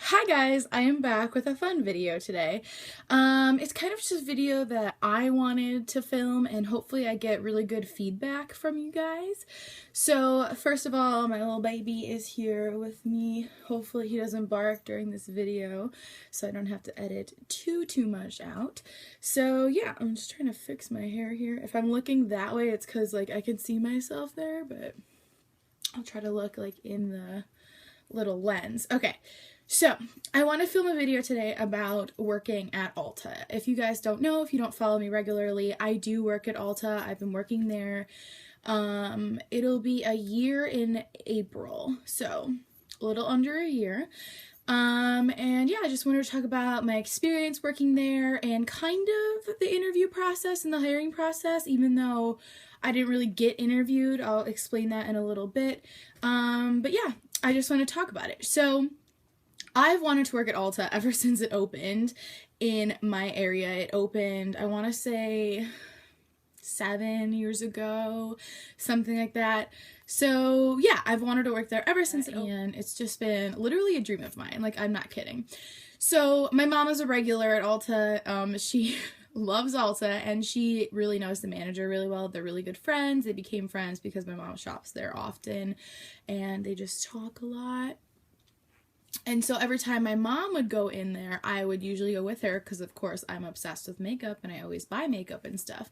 Hi guys, I am back with a fun video today. It's kind of just a video that I wanted to film and hopefully I get really good feedback from you guys. So first of all, my little baby is here with me. Hopefully he doesn't bark during this video so I don't have to edit too much out. So yeah, I'm just trying to fix my hair here. If I'm looking that way, it's because like I can see myself there, but I'll try to look like in the little lens. Okay. So, I want to film a video today about working at Ulta. If you guys don't know, if you don't follow me regularly, I do work at Ulta. I've been working there. It'll be a year in April, so a little under a year. And yeah, I just wanted to talk about my experience working there and kind of the interview process and the hiring process, even though I didn't really get interviewed. I'll explain that in a little bit. But yeah, I just want to talk about it. So, I've wanted to work at Ulta ever since it opened in my area. It opened, I want to say 7 years ago, something like that. So yeah, I've wanted to work there ever since, and it's just been literally a dream of mine. Like, I'm not kidding. So my mom is a regular at Ulta. She loves Ulta and she really knows the manager really well. They're really good friends. They became friends because my mom shops there often and they just talk a lot. And so every time my mom would go in there, I would usually go with her because, of course, I'm obsessed with makeup and I always buy makeup and stuff.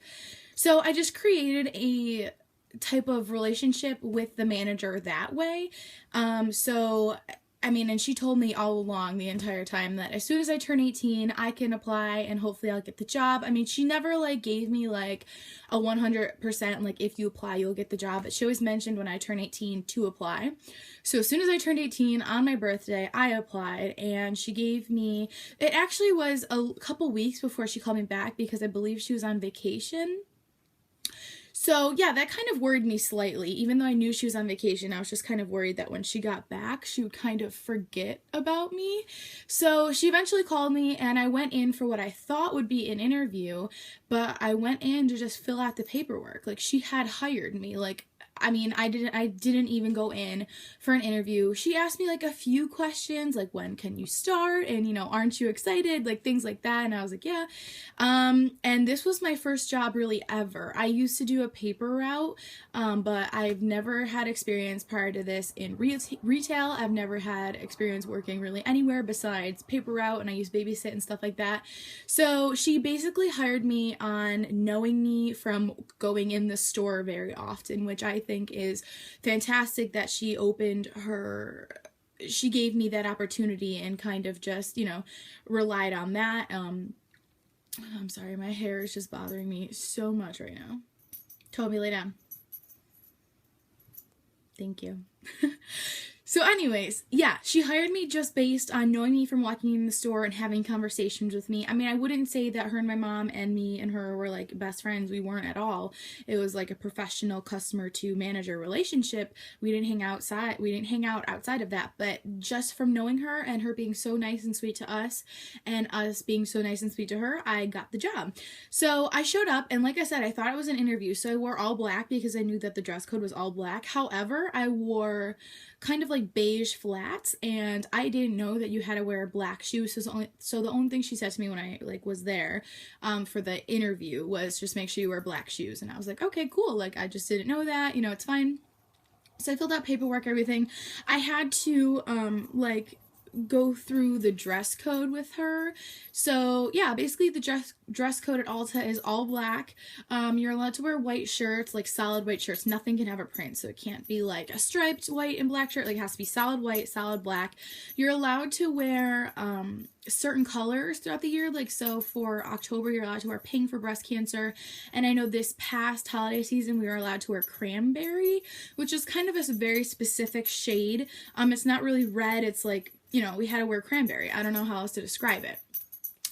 So I just created a type of relationship with the manager that way. And she told me all along the entire time that as soon as I turn 18, I can apply and hopefully I'll get the job. I mean, she never gave me a 100% if you apply, you'll get the job. But she always mentioned when I turn 18 to apply. So as soon as I turned 18 on my birthday, I applied and she gave me, it actually was a couple weeks before she called me back because I believe she was on vacation. So yeah, that kind of worried me slightly. Even though I knew she was on vacation, I was just kind of worried that when she got back, she would kind of forget about me. So she eventually called me and I went in for what I thought would be an interview, but I went in to just fill out the paperwork. She had hired me. I didn't even go in for an interview. She asked me a few questions, when can you start? And, aren't you excited? Things like that. And I was like, yeah. And this was my first job really ever. I used to do a paper route, but I've never had experience prior to this in retail. I've never had experience working really anywhere besides paper route, and I used babysit and stuff like that. So she basically hired me on knowing me from going in the store very often, which I think is fantastic that she gave me that opportunity and kind of just, relied on that. I'm sorry, my hair is just bothering me so much right now. Toby, lay down. Thank you. So anyways, yeah, she hired me just based on knowing me from walking in the store and having conversations with me. I wouldn't say that her and my mom and me and her were best friends. We weren't at all. It was a professional customer to manager relationship. We didn't hang outside. We didn't hang out outside of that. But just from knowing her and her being so nice and sweet to us and us being so nice and sweet to her, I got the job. So I showed up and like I said, I thought it was an interview. So I wore all black because I knew that the dress code was all black. However, I wore kind of beige flats and I didn't know that you had to wear black shoes. So the only thing she said to me when I was there for the interview was just make sure you wear black shoes. And I was like, okay, cool. I just didn't know that, it's fine. So I filled out paperwork, everything. I had to go through the dress code with her. So yeah, basically the dress code at Ulta is all black. You're allowed to wear white shirts, solid white shirts. Nothing can have a print, so it can't be a striped white and black shirt. It has to be solid white, solid black. You're allowed to wear certain colors throughout the year. So for October, you're allowed to wear pink for breast cancer. And I know this past holiday season, we were allowed to wear cranberry, which is kind of a very specific shade. It's not really red. It's we had to wear cranberry. I don't know how else to describe it.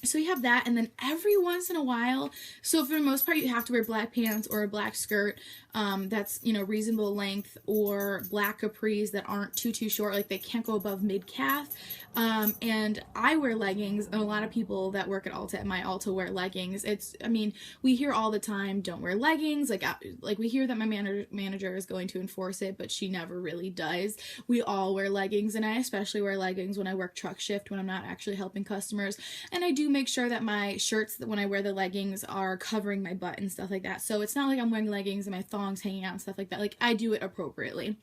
So you have that, and then every once in a while, so for the most part, you have to wear black pants or a black skirt. that's, you know, reasonable length, or black capris that aren't too short, like they can't go above mid-calf. And I wear leggings, and a lot of people that work at Ulta, at my Ulta, wear leggings. I mean, we hear all the time, don't wear leggings. Like we hear that my manager is going to enforce it, but she never really does. We all wear leggings, and I especially wear leggings when I work truck shift, when I'm not actually helping customers. And I do make sure that my shirts, that when I wear the leggings, are covering my butt and stuff like that. So it's not like I'm wearing leggings and my thongs hanging out and stuff like that. Like, I do it appropriately.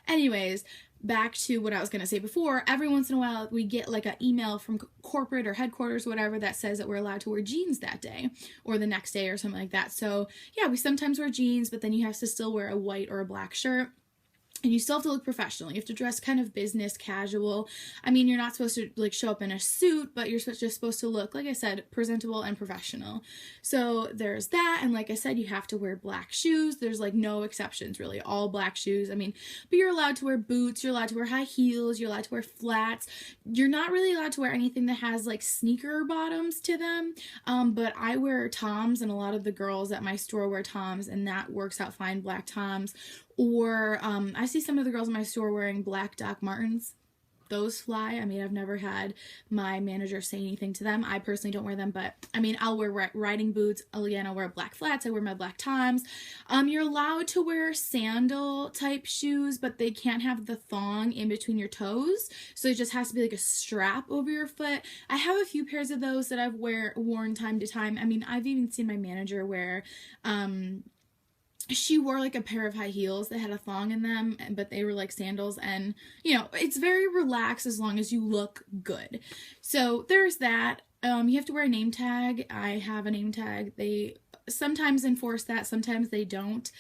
Anyways, back to what I was going to say before. Every once in a while, we get like an email from corporate or headquarters or whatever that says that we're allowed to wear jeans that day or the next day or something like that. So yeah, we sometimes wear jeans, but then you have to still wear a white or a black shirt. And you still have to look professional. You have to dress kind of business casual. I mean, you're not supposed to like show up in a suit, but you're just supposed to look, like I said, presentable and professional. So there's that. And like I said, you have to wear black shoes. There's like no exceptions, really, all black shoes. I mean, but you're allowed to wear boots. You're allowed to wear high heels. You're allowed to wear flats. You're not really allowed to wear anything that has like sneaker bottoms to them. But I wear Toms, and a lot of the girls at my store wear Toms, and that works out fine, black Toms. Or I see some of the girls in my store wearing black Doc Martens. Those fly. I mean, I've never had my manager say anything to them. I personally don't wear them, but I mean, I'll wear riding boots. Again, I'll wear black flats. I wear my black Toms. You're allowed to wear sandal type shoes, but they can't have the thong in between your toes. So it just has to be like a strap over your foot. I have a few pairs of those that I've worn time to time. I mean, I've even seen my manager wear, she wore like a pair of high heels that had a thong in them, but they were like sandals, and you know, it's very relaxed as long as you look good. So there's that. You have to wear a name tag. I have a name tag. They sometimes enforce that, sometimes they don't.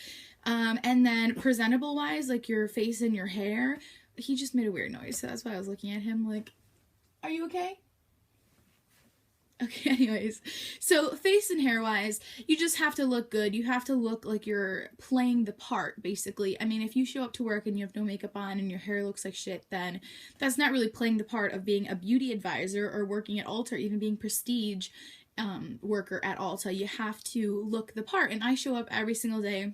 And then presentable wise, like your face and your hair. He just made a weird noise, so that's why I was looking at him like, are you okay? Okay, anyways, so face and hair wise, you just have to look good. You have to look like you're playing the part, basically. I mean, if you show up to work and you have no makeup on and your hair looks like shit, then that's not really playing the part of being a beauty advisor or working at Ulta, or even being prestige worker at Ulta. You have to look the part, and I show up every single day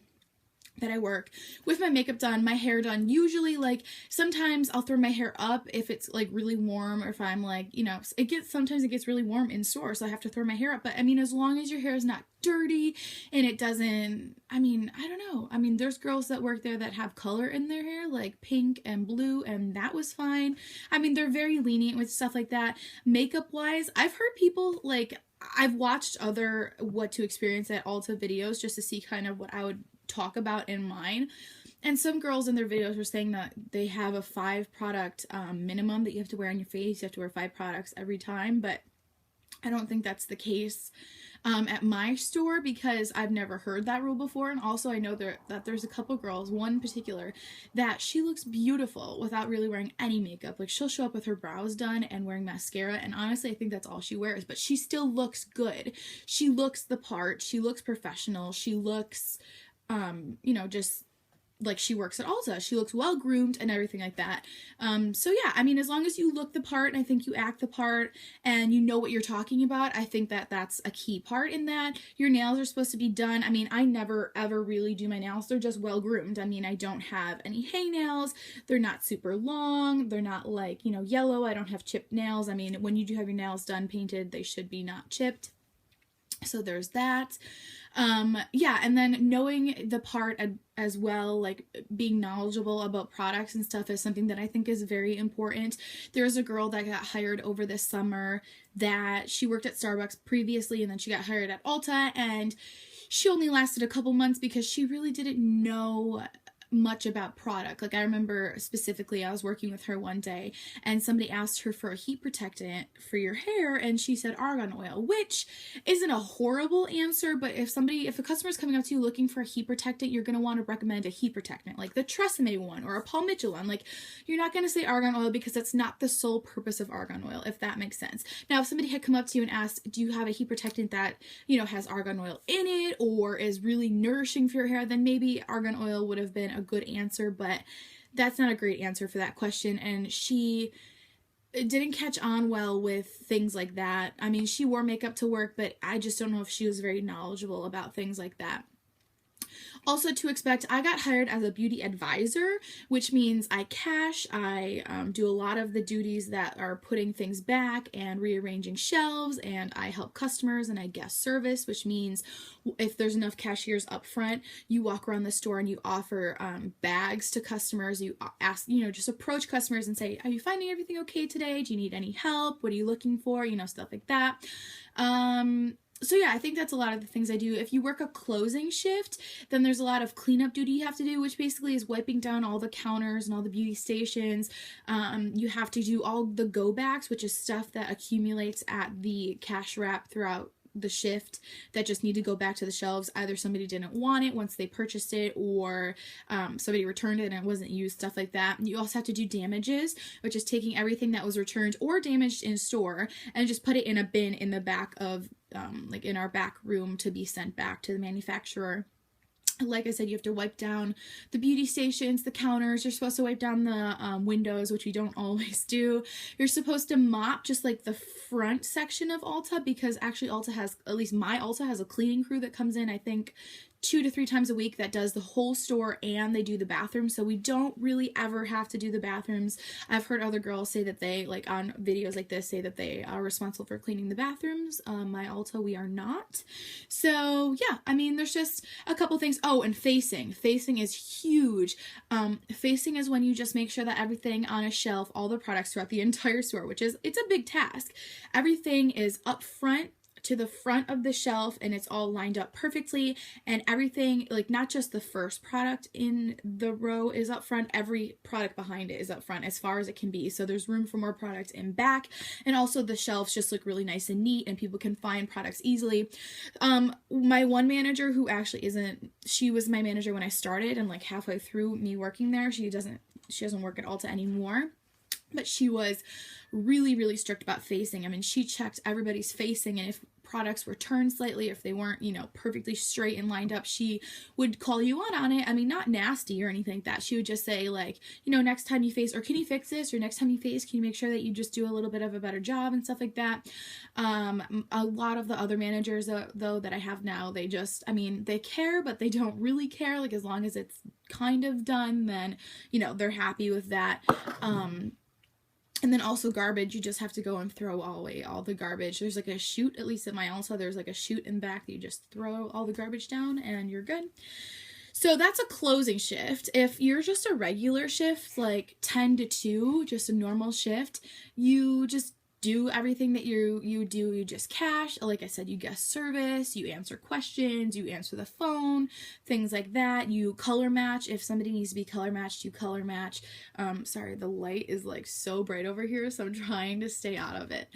that I work with my makeup done, my hair done. Usually, like, sometimes I'll throw my hair up if it's like really warm, or if I'm like, you know, sometimes it gets really warm in store, so I have to throw my hair up. But I mean, as long as your hair is not dirty and it doesn't, I mean, I don't know. I mean, there's girls that work there that have color in their hair, like pink and blue, and that was fine. I mean, they're very lenient with stuff like that. Makeup wise, I've heard people, like, I've watched other what to experience at Ulta videos just to see kind of what I would talk about in mine, and some girls in their videos were saying that they have a 5 product minimum that you have to wear on your face. You have to wear 5 products every time, but I don't think that's the case at my store, because I've never heard that rule before. And also I know that there's a couple girls, one in particular, that she looks beautiful without really wearing any makeup. Like, she'll show up with her brows done and wearing mascara, and honestly I think that's all she wears, but she still looks good. She looks the part. She looks professional. She looks you know, just like she works at Ulta. She looks well groomed and everything like that. So yeah, I mean, as long as you look the part, and I think you act the part, and you know what you're talking about, I think that that's a key part in that. Your nails are supposed to be done. I mean, I never ever really do my nails. They're just well groomed. I mean, I don't have any hangnails. They're not super long. They're not like, you know, yellow. I don't have chipped nails. I mean, when you do have your nails done, painted, they should be not chipped. So there's that. Yeah, and then knowing the part as well, like being knowledgeable about products and stuff, is something that I think is very important. There's a girl that got hired over this summer that she worked at Starbucks previously, and then she got hired at Ulta, and she only lasted a couple months because she really didn't know much about product. Like, I remember specifically I was working with her one day, and somebody asked her for a heat protectant for your hair, and she said argan oil, which isn't a horrible answer, but if a customer's coming up to you looking for a heat protectant, you're going to want to recommend a heat protectant like the Tresemme one or a Paul Mitchell one. Like, you're not going to say argan oil because that's not the sole purpose of argan oil, if that makes sense. Now, if somebody had come up to you and asked, do you have a heat protectant that, you know, has argan oil in it or is really nourishing for your hair, then maybe argan oil would have been a good answer, but that's not a great answer for that question. And she didn't catch on well with things like that. I mean, she wore makeup to work, but I just don't know if she was very knowledgeable about things like that. Also to expect, I got hired as a beauty advisor, which means I cash, I do a lot of the duties that are putting things back and rearranging shelves, and I help customers, and I guest service, which means if there's enough cashiers up front, you walk around the store and you offer bags to customers. You ask, just approach customers and say, are you finding everything okay today? Do you need any help? What are you looking for? Stuff like that. So yeah, I think that's a lot of the things I do. If you work a closing shift, then there's a lot of cleanup duty you have to do, which basically is wiping down all the counters and all the beauty stations. You have to do all the go backs, which is stuff that accumulates at the cash wrap throughout the shift that just need to go back to the shelves. Either somebody didn't want it once they purchased it, or somebody returned it and it wasn't used, stuff like that. You also have to do damages, which is taking everything that was returned or damaged in store and just put it in a bin in the back of like in our back room to be sent back to the manufacturer. Like I said, you have to wipe down the beauty stations, the counters. You're supposed to wipe down the windows, which we don't always do. You're supposed to mop just like the front section of Ulta, because actually Ulta has, at least my Ulta has a cleaning crew that comes in, I think 2 to 3 times a week, that does the whole store, and they do the bathrooms, so we don't really ever have to do the bathrooms. I've heard other girls say that they, like on videos like this, say that they are responsible for cleaning the bathrooms. My Ulta, we are not. So yeah, I mean, there's just a couple things. Oh, and facing is huge. Facing is when you just make sure that everything on a shelf, all the products throughout the entire store, which is, it's a big task. Everything is up front to the front of the shelf, and it's all lined up perfectly, and everything, like not just the first product in the row is up front, every product behind it is up front as far as it can be, so there's room for more products in back, and also the shelves just look really nice and neat and people can find products easily. My one manager, who actually isn't, she was my manager when I started, and like halfway through me working there, she doesn't work at Ulta anymore. But she was really, really strict about facing. I mean, she checked everybody's facing, and if products were turned slightly, if they weren't, perfectly straight and lined up, she would call you on it. I mean, not nasty or anything like that. She would just say, like, next time you face, or can you fix this? Or next time you face, can you make sure that you just do a little bit of a better job and stuff like that. A lot of the other managers, though, that I have now, they just, I mean, they care, but they don't really care. Like, as long as it's kind of done, then, they're happy with that. And then also garbage, you just have to go and throw away all the garbage. There's like a chute, at least at my Ulta, there's like a chute in back that you just throw all the garbage down and you're good. So that's a closing shift. If you're just a regular shift, like 10 to 2, just a normal shift, you just do everything that you do. You just cash, like I said, you guest service, you answer questions, you answer the phone, things like that. You color match. If somebody needs to be color matched, you color match. Sorry, the light is like so bright over here, so I'm trying to stay out of it.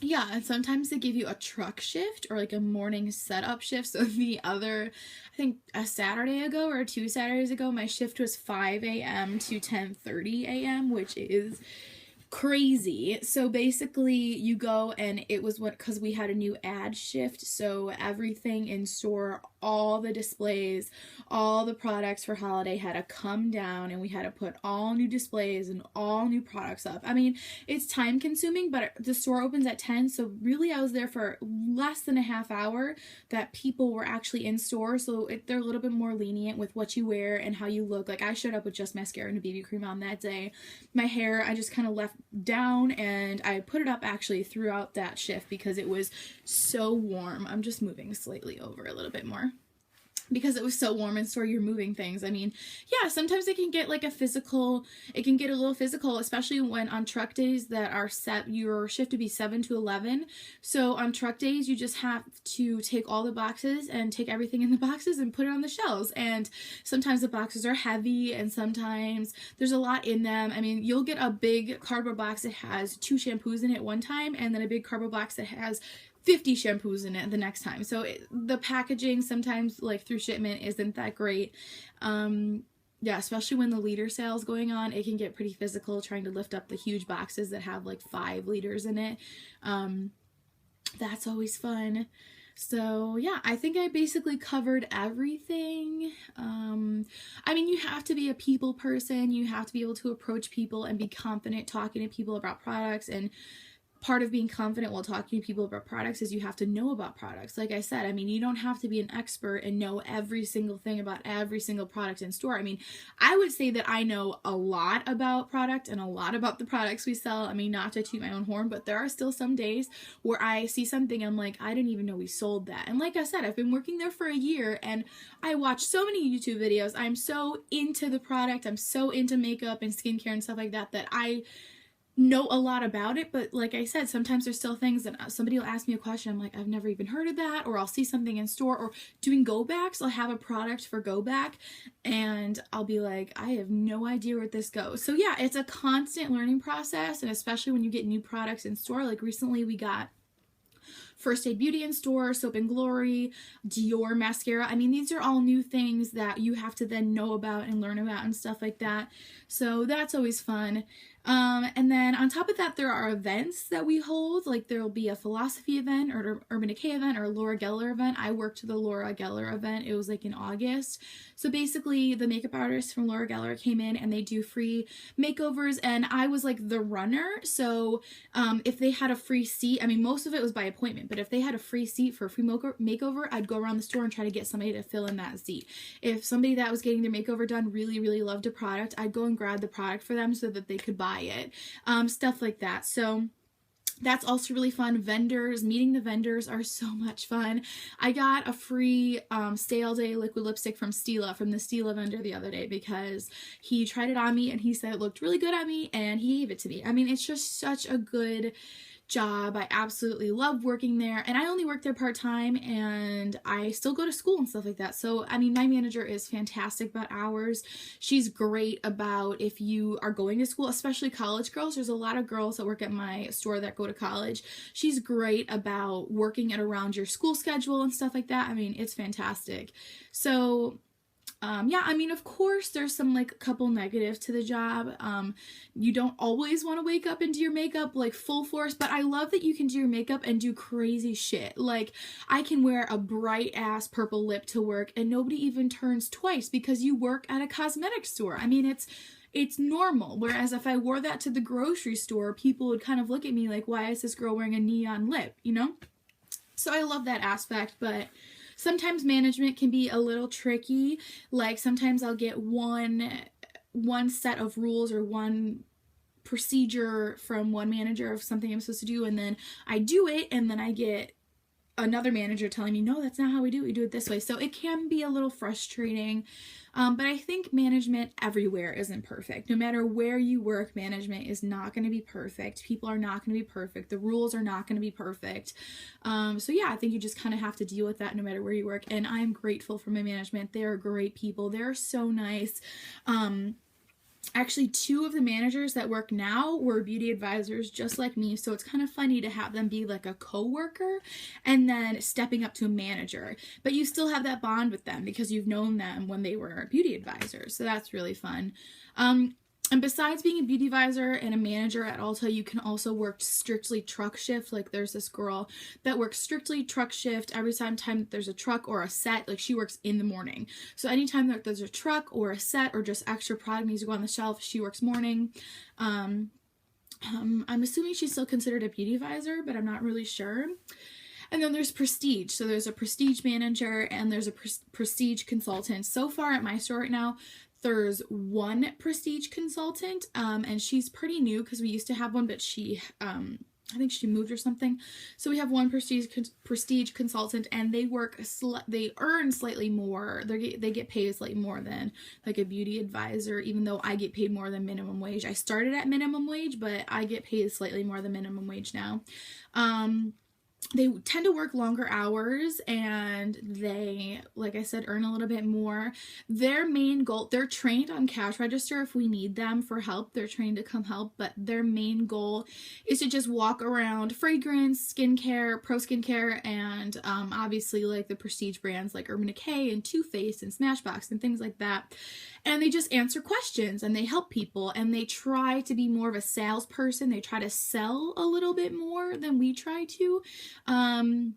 Yeah, and sometimes they give you a truck shift or like a morning setup shift. So I think a Saturday ago or 2 Saturdays ago, my shift was 5 a.m. to 10:30 a.m., which is crazy. So basically you go, and it was because we had a new ad shift, so everything in store, all the displays, all the products for holiday had to come down, and we had to put all new displays and all new products up. I mean, it's time consuming, but the store opens at 10, so really I was there for less than a half hour that people were actually in store, so they're a little bit more lenient with what you wear and how you look. Like, I showed up with just mascara and a BB cream on that day. My hair, I just kind of left down, and I put it up actually throughout that shift because it was so warm. I'm just moving slightly over a little bit more. Because it was so warm in store, you're moving things. I mean, yeah, sometimes it can get like it can get a little physical, especially when on truck days that are set, your shift to be 7 to 11. So on truck days, you just have to take all the boxes and take everything in the boxes and put it on the shelves. And sometimes the boxes are heavy, and sometimes there's a lot in them. I mean, you'll get a big cardboard box that has 2 shampoos in it one time, and then a big cardboard box that has 50 shampoos in it the next time. So the packaging sometimes, like through shipment, isn't that great. Yeah, especially when the liter sale is going on, it can get pretty physical trying to lift up the huge boxes that have like 5 liters in it. That's always fun. So yeah, I think I basically covered everything. I mean, you have to be a people person. You have to be able to approach people and be confident talking to people about products and part of being confident while talking to people about products is you have to know about products. Like I said, I mean, you don't have to be an expert and know every single thing about every single product in store. I mean, I would say that I know a lot about product and a lot about the products we sell. I mean, not to toot my own horn, but there are still some days where I see something and I'm like, I didn't even know we sold that. And like I said, I've been working there for a year and I watch so many YouTube videos. I'm so into the product. I'm so into makeup and skincare and stuff like that that I know a lot about it. But like I said, sometimes there's still things that somebody will ask me a question, I'm like, I've never even heard of that. Or I'll see something in store, or doing go backs, I'll have a product for go back and I'll be like, I have no idea where this goes. So yeah, it's a constant learning process, and especially when you get new products in store. Like recently we got First Aid Beauty in store, Soap and Glory, Dior mascara. I mean, these are all new things that you have to then know about and learn about and stuff like that. So that's always fun. And then on top of that, there are events that we hold. Like there will be a philosophy event or an Urban Decay event or a Laura Geller event. I worked the Laura Geller event. It was like in August. So basically the makeup artists from Laura Geller came in and they do free makeovers, and I was like the runner. So if they had a free seat, I mean, most of it was by appointment, but if they had a free seat for a free makeover, I'd go around the store and try to get somebody to fill in that seat. If somebody that was getting their makeover done really, really loved a product, I'd go and grab the product for them so that they could buy it. Stuff like that. So that's also really fun. Vendors, meeting the vendors are so much fun. I got a free Stay All Day liquid lipstick from Stila, from the Stila vendor the other day, because he tried it on me and he said it looked really good on me and he gave it to me. I mean, it's just such a good job. I absolutely love working there, and I only work there part-time and I still go to school and stuff like that. So I mean, my manager is fantastic about hours. She's great about if you are going to school, especially college girls. There's a lot of girls that work at my store that go to college. She's great about working it around your school schedule and stuff like that. I mean, it's fantastic. So yeah, I mean, of course, there's some like couple negatives to the job. You don't always want to wake up and do your makeup like full force, but I love that you can do your makeup and do crazy shit. Like I can wear a bright ass purple lip to work and nobody even turns twice because you work at a cosmetic store. I mean, it's normal. Whereas if I wore that to the grocery store, people would kind of look at me like, why is this girl wearing a neon lip, you know? So I love that aspect, but sometimes management can be a little tricky. Like sometimes I'll get one set of rules or one procedure from one manager of something I'm supposed to do, and then I do it, and then I get another manager telling me, no, that's not how we do it. We do it this way. So it can be a little frustrating. But I think management everywhere isn't perfect. No matter where you work, management is not going to be perfect. People are not going to be perfect. The rules are not going to be perfect. So yeah, I think you just kind of have to deal with that no matter where you work. And I'm grateful for my management. They're great people. They're so nice. Actually, two of the managers that work now were beauty advisors just like me, so it's kind of funny to have them be like a co-worker and then stepping up to a manager, but you still have that bond with them because you've known them when they were beauty advisors, so that's really fun. And besides being a beauty advisor and a manager at Ulta, you can also work strictly truck shift. Like there's this girl that works strictly truck shift every time that there's a truck or a set. Like she works in the morning. So anytime that there's a truck or a set or just extra product needs to go on the shelf, she works morning. I'm assuming she's still considered a beauty advisor, but I'm not really sure. And then there's prestige. So there's a prestige manager and there's a prestige consultant. So far at my store right now, there's one prestige consultant, and she's pretty new because we used to have one, but she, I think she moved or something. So we have one prestige consultant, and they they earn slightly more. They get paid slightly more than like a beauty advisor, even though I get paid more than minimum wage. I started at minimum wage, but I get paid slightly more than minimum wage now. They tend to work longer hours, and they, like I said, earn a little bit more. Their main goal, they're trained on cash register if we need them for help. They're trained to come help, but their main goal is to just walk around fragrance, skincare, pro skincare, and obviously like the prestige brands like Urban Decay and Too Faced and Smashbox and things like that. And they just answer questions and they help people, and they try to be more of a salesperson. They try to sell a little bit more than we try to. And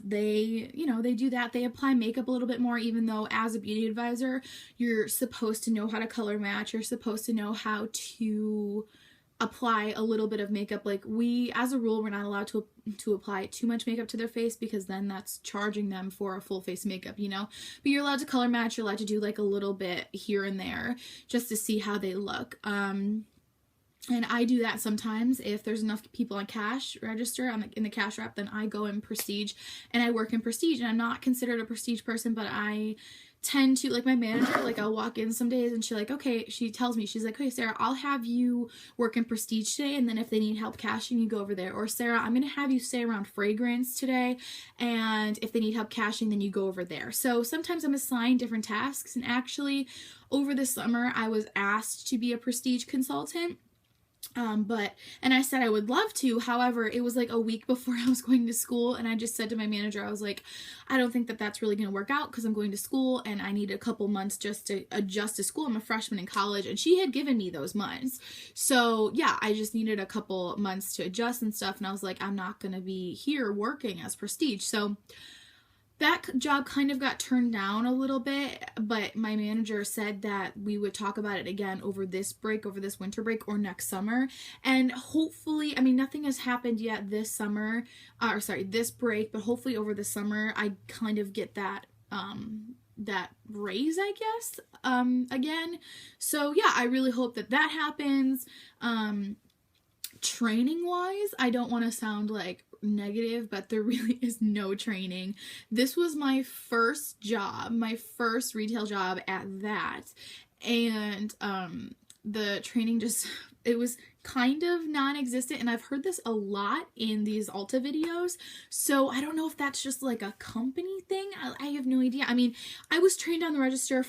they, you know, they do that. They apply makeup a little bit more, even though as a beauty advisor, you're supposed to know how to color match. You're supposed to know how to apply a little bit of makeup. Like, we, as a rule, we're not allowed to apply too much makeup to their face, because then that's charging them for a full face makeup, you know? But you're allowed to color match, you're allowed to do like a little bit here and there just to see how they look. And I do that sometimes. If there's enough people on cash register, in the cash wrap, then I go in Prestige, and I work in Prestige. And I'm not considered a Prestige person, but I tend to, like, my manager, like, I'll walk in some days and she's like, okay, she tells me, she's like, okay, Sarah, I'll have you work in Prestige today, and then if they need help cashing, you go over there. Or, Sarah, I'm gonna have you stay around fragrance today, and if they need help cashing, then you go over there. So sometimes I'm assigned different tasks. And actually, over the summer, I was asked to be a Prestige consultant. And I said I would love to. However, it was like a week before I was going to school, and I just said to my manager, I was like, I don't think that that's really going to work out, because I'm going to school and I need a couple months just to adjust to school. I'm a freshman in college, and she had given me those months. So yeah, I just needed a couple months to adjust and stuff. And I was like, I'm not going to be here working as Prestige. So that job kind of got turned down a little bit, but my manager said that we would talk about it again over this break, over this winter break, or next summer. And hopefully, I mean, nothing has happened yet this summer, this break, but hopefully over the summer, I kind of get that, that raise, I guess, again. So yeah, I really hope that that happens. Training wise, I don't want to sound like negative, but there really is no training. This was my first job, my first retail job at that, and the training just, it was kind of non-existent. And I've heard this a lot in these Ulta videos, so I don't know if that's just like a company thing. I have no idea. I mean, I was trained on the register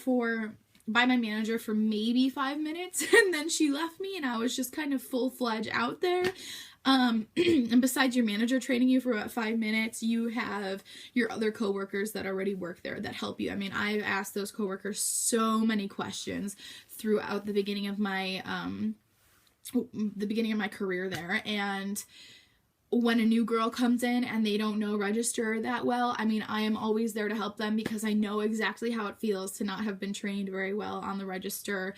by my manager for maybe 5 minutes, and then she left me, and I was just kind of full-fledged out there. And besides your manager training you for about 5 minutes, you have your other coworkers that already work there that help you. I mean, I've asked those coworkers so many questions throughout the beginning of my career there. And when a new girl comes in and they don't know register that well, I mean, I am always there to help them, because I know exactly how it feels to not have been trained very well on the register,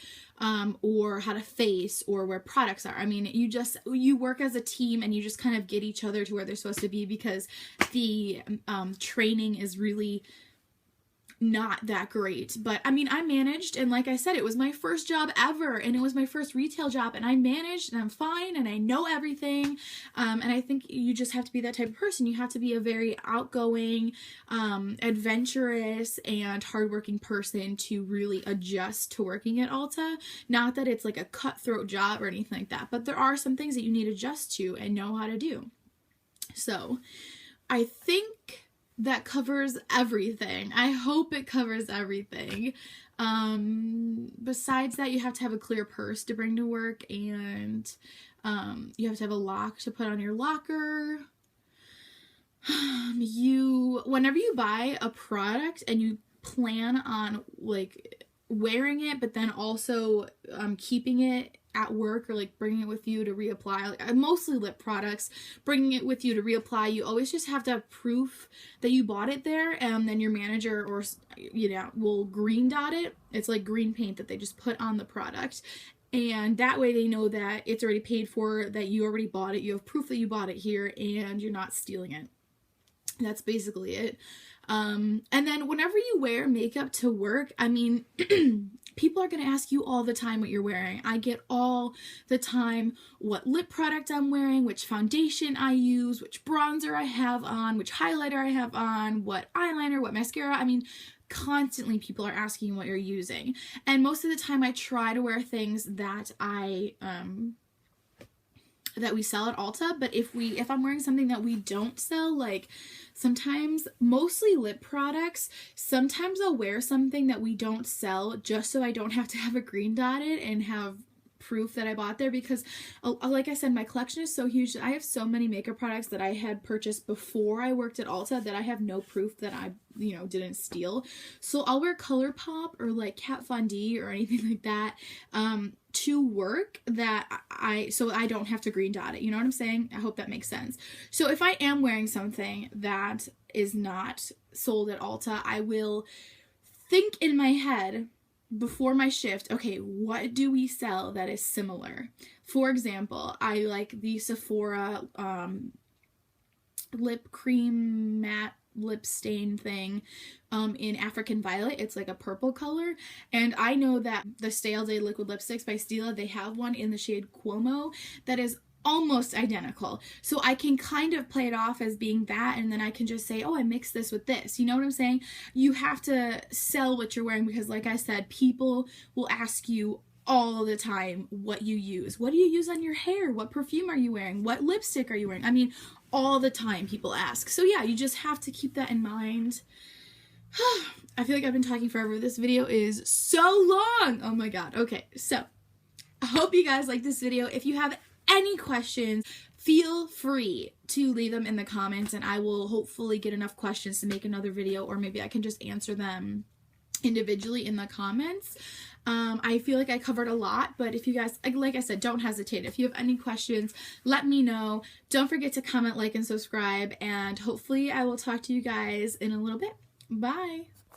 or how to face, or where products are. I mean, you work as a team, and you just kind of get each other to where they're supposed to be, because the training is really not that great. But I mean, I managed, and like I said, it was my first job ever, and it was my first retail job, and I managed, and I'm fine, and I know everything. And I think you just have to be that type of person. You have to be a very outgoing, adventurous, and hardworking person to really adjust to working at Ulta. Not that it's like a cutthroat job or anything like that, but there are some things that you need to adjust to and know how to do. So I think that covers everything. I hope it covers everything. Besides that, you have to have a clear purse to bring to work, and you have to have a lock to put on your locker. Whenever you buy a product and you plan on like wearing it, but then also keeping it at work, or like bringing it with you to reapply, like mostly lip products, bringing it with you to reapply, you always just have to have proof that you bought it there, and then your manager or will green dot it. It's like green paint that they just put on the product, and that way they know that it's already paid for, that you already bought it, you have proof that you bought it here, and you're not stealing it. That's basically it. And then whenever you wear makeup to work, I mean, people are going to ask you all the time what you're wearing. I get all the time what lip product I'm wearing, which foundation I use, which bronzer I have on, which highlighter I have on, what eyeliner, what mascara. I mean, constantly people are asking what you're using. And most of the time I try to wear things that that we sell at Ulta, but if I'm wearing something that we don't sell, like sometimes, mostly lip products, sometimes I'll wear something that we don't sell just so I don't have to have a green dotted and have proof that I bought there, because like I said, my collection is so huge that I have so many makeup products that I had purchased before I worked at Ulta that I have no proof that I didn't steal. So I'll wear ColourPop or like Kat Von D or anything like that to work, so I don't have to green dot it. You know what I'm saying? I hope that makes sense. So if I am wearing something that is not sold at Ulta, I will think in my head, before my shift, okay, what do we sell that is similar? For example, I like the Sephora lip cream matte lip stain thing in African Violet. It's like a purple color, and I know that the Stay All Day liquid lipsticks by Stila, they have one in the shade Cuomo that is almost identical, so I can kind of play it off as being that, and then I can just say, oh, I mixed this with this. You know what I'm saying? You have to sell what you're wearing, because like I said, people will ask you all the time what you use. What do you use on your hair? What perfume are you wearing? What lipstick are you wearing? I mean, all the time people ask. So yeah, you just have to keep that in mind. I feel like I've been talking forever. This video is so long. Oh my god. Okay, so I hope you guys like this video. If you have any questions, feel free to leave them in the comments, and I will hopefully get enough questions to make another video, or maybe I can just answer them individually in the comments. I feel like I covered a lot, but if you guys, like I said, don't hesitate. If you have any questions, let me know. Don't forget to comment, like, and subscribe, and hopefully I will talk to you guys in a little bit. Bye!